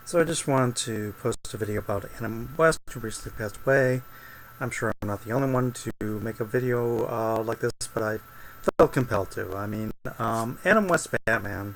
So I just wanted to post a video about Adam West, who recently passed away. I'm sure I'm not the only one to make a video like this, but I felt compelled to. Adam West Batman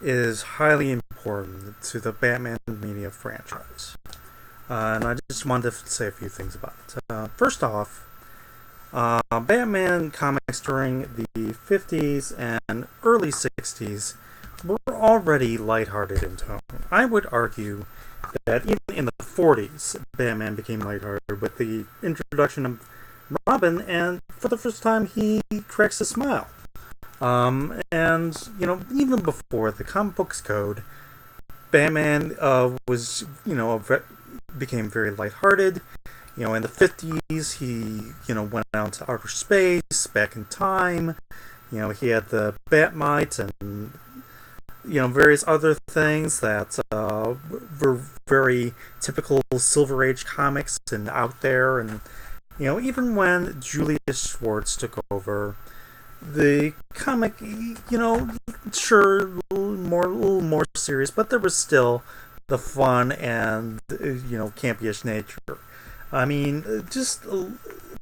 is highly important to the Batman media franchise. And I just wanted to say a few things about it. First off, Batman comics during the 50s and early 60s were already lighthearted in tone. I would argue that even in the 40s, Batman became lighthearted with the introduction of Robin, and for the first time, he cracks a smile. Even before the comic books code, Batman became very lighthearted. In the 50s, he, went out to outer space, back in time. He had the Batmite and various other things that were very typical Silver Age comics and out there. And, even when Julius Schwartz took over, the comic, sure, a little more serious, but there was still the fun and, campyish nature. Just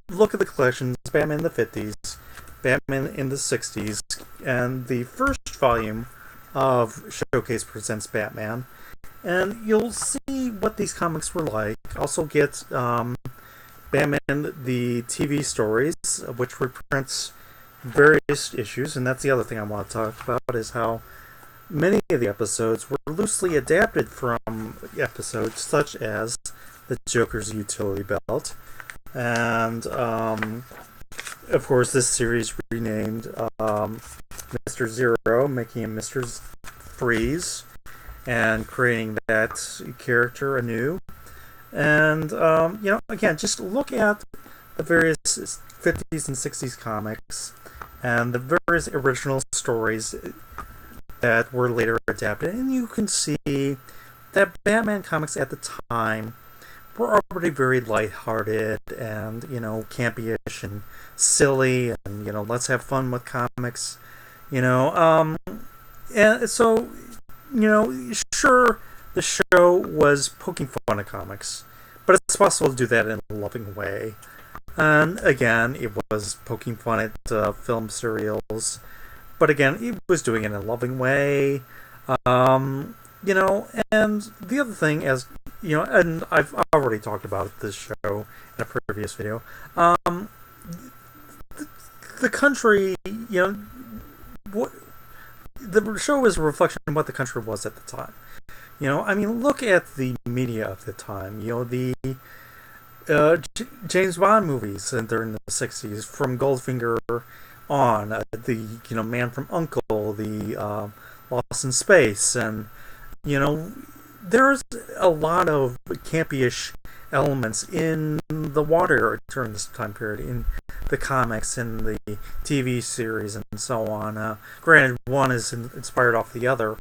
look at the collections: Batman in the 50s, Batman in the 60s, and the first volume of Showcase Presents Batman, and you'll see what these comics were like. Also get Batman the TV stories, which reprints various issues, and that's the other thing I want to talk about, is how many of the episodes were loosely adapted from episodes such as the Joker's Utility Belt, and of course this series renamed Mr. Zero, making him Mr. Freeze, and creating that character anew. And again, just look at the various 50s and 60s comics and the various original stories that were later adapted, and you can see that Batman comics at the time were already very lighthearted and, campyish and silly, and, let's have fun with comics, and so, sure, the show was poking fun at comics, but it's possible to do that in a loving way. And again, it was poking fun at film serials, but again, it was doing it in a loving way. And the other thing, and I've already talked about this show in a previous video, the country, what the show is a reflection of what the country was at the time. Look at the media of the time. The James Bond movies during the 60s, from Goldfinger on, the Man from U.N.C.L.E., the Lost in Space, and, there's a lot of campyish elements in the water during this time period, in the comics and the TV series and so on. Granted, one is inspired off the other,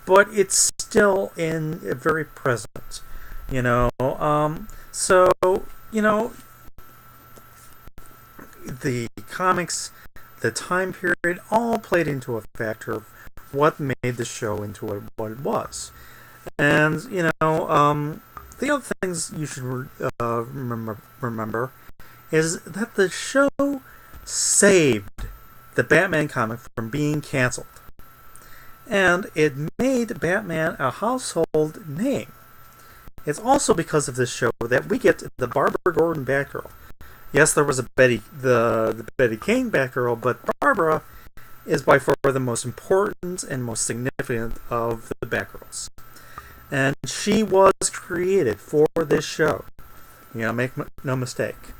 but it's still very present, so, the comics, the time period, all played into a factor of what made the show into what it was. And, the other things you should remember is that the show saved the Batman comic from being canceled. And it made Batman a household name. It's also because of this show that we get the Barbara Gordon Batgirl. Yes, there was the Betty Kane Batgirl, but Barbara is by far the most important and most significant of the Batgirls. And she was created for this show. Make no mistake.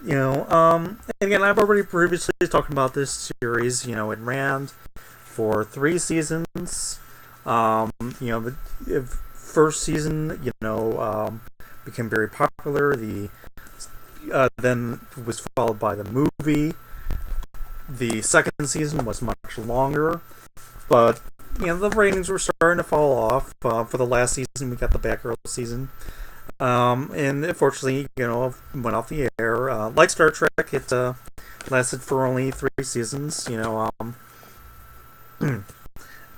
Again, I've already previously talked about this series. It ran for 3 seasons. The first season, became very popular. Then was followed by the movie. The second season was much longer, but the ratings were starting to fall off. For the last season, we got the Batgirl season, and unfortunately, went off the air. Like Star Trek, it lasted for only 3 seasons.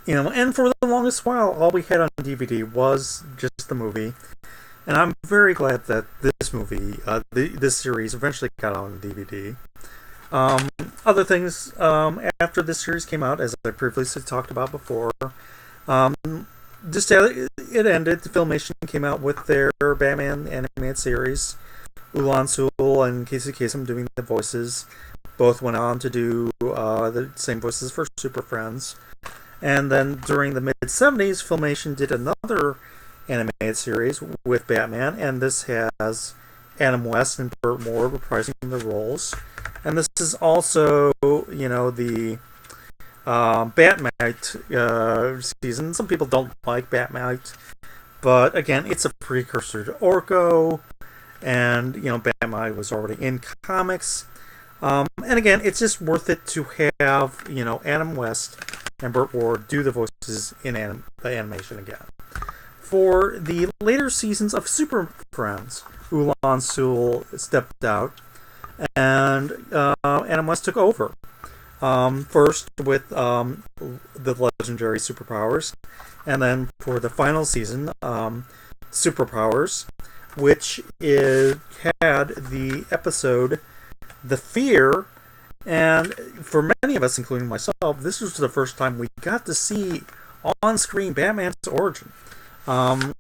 And for the longest while, all we had on DVD was just the movie. And I'm very glad that this movie, this series, eventually got on DVD. Um, Other things after this series came out, as I previously talked about before, um, just it ended. Filmation came out with their Batman animated series. Ulan Sewell and Casey Kasem doing the voices. Both went on to do the same voices for Super Friends. And then during the mid 70s, Filmation did another animated series with Batman, and this has Adam West and Burt Moore reprising the roles. And this is also, the Batmite season. Some people don't like Batmite, but again, it's a precursor to Orko, and Batmite was already in comics. And again, it's just worth it to have Adam West and Burt Ward do the voices in the animation again. For the later seasons of Super Friends, Ulan Sewell stepped out, and Adam West took over. First with the legendary Superpowers, and then for the final season, Superpowers, which had the episode The Fear. And for many of us, including myself, this was the first time we got to see on-screen Batman's origin. And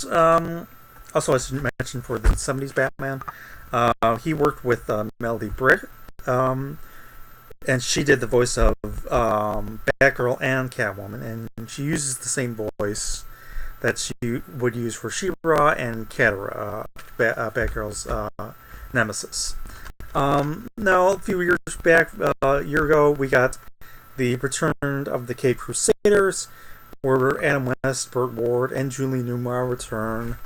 also, I should mention for the 70s Batman, he worked with Melody Britt, and she did the voice of Batgirl and Catwoman, and she uses the same voice that she would use for She-Ra and Catara, Batgirl's nemesis. Now, a few years back, a year ago, we got the return of the Caped Crusaders, where Adam West, Burt Ward, and Julie Newmar return.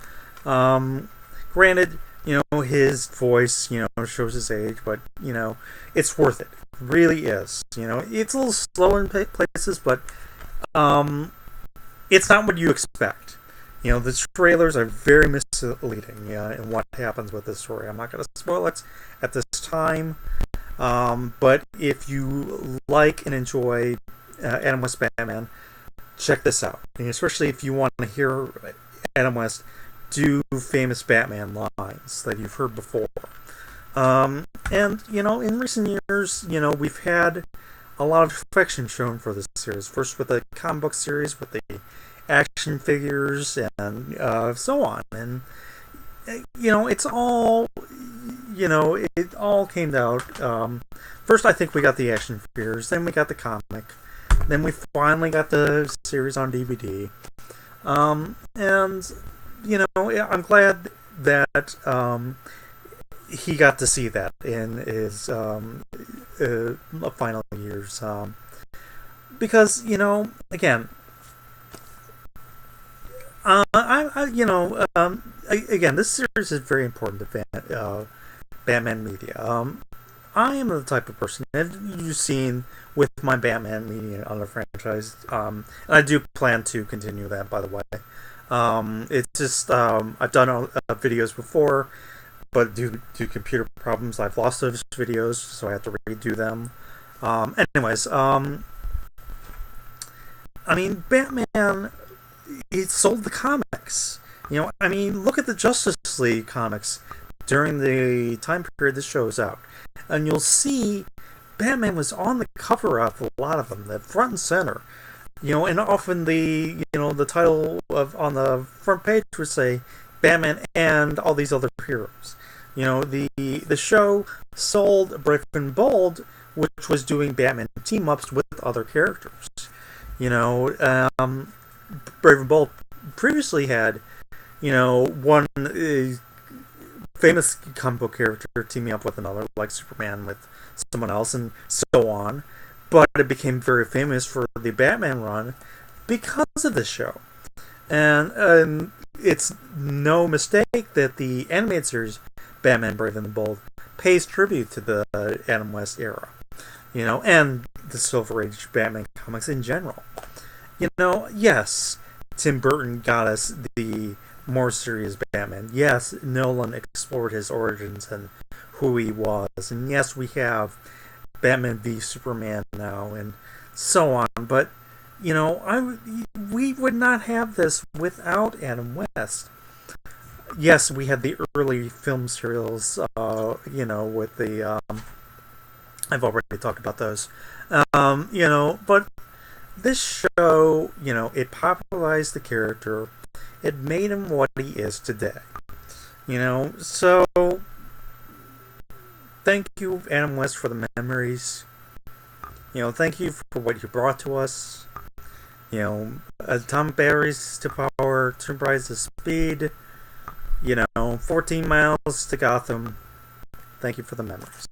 Granted, his voice, shows his age, but, it's worth it. It really is. It's a little slow in places, but it's not what you expect. The trailers are very misleading in what happens with this story. I'm not going to spoil it at this time, but if you like and enjoy Adam West Batman, check this out. And especially if you want to hear Adam West do famous Batman lines that you've heard before. And, in recent years, we've had a lot of affection shown for this series. First with the comic book series, with the action figures, and so on. And, it's all, it all came out. First, I think we got the action figures, then we got the comic, then we finally got the series on DVD. And, I'm glad that he got to see that in his final years. Because, again, again, this series is very important to Batman media. I am the type of person, as you've seen with my Batman media on the franchise, and I do plan to continue that, by the way. It's just, I've done videos before, but due to computer problems, I've lost those videos, so I have to redo them. Anyways, Batman, it sold the comics. Look at the Justice League comics during the time period this show is out, and you'll see Batman was on the cover of a lot of them, the front and center. And often the title on the front page would say Batman and all these other heroes. The show sold Brave and Bold, which was doing Batman team ups with other characters. Brave and Bold previously had one famous comic book character teaming up with another, like Superman with someone else, and so on. But it became very famous for the Batman run because of this show. And it's no mistake that the animated series Batman Brave and the Bold pays tribute to the Adam West era, and the Silver Age Batman comics in general. Yes, Tim Burton got us the more serious Batman. Yes, Nolan explored his origins and who he was. And yes, we have Batman v Superman now, and so on. But we would not have this without Adam West. Yes, we had the early film serials, with the I've already talked about those. But this show, it popularized the character. It made him what he is today. So thank you, Adam West, for the memories. Thank you for what you brought to us. Atomic Batteries to Power, Two Brides of Speed, 14 Miles to Gotham. Thank you for the memories.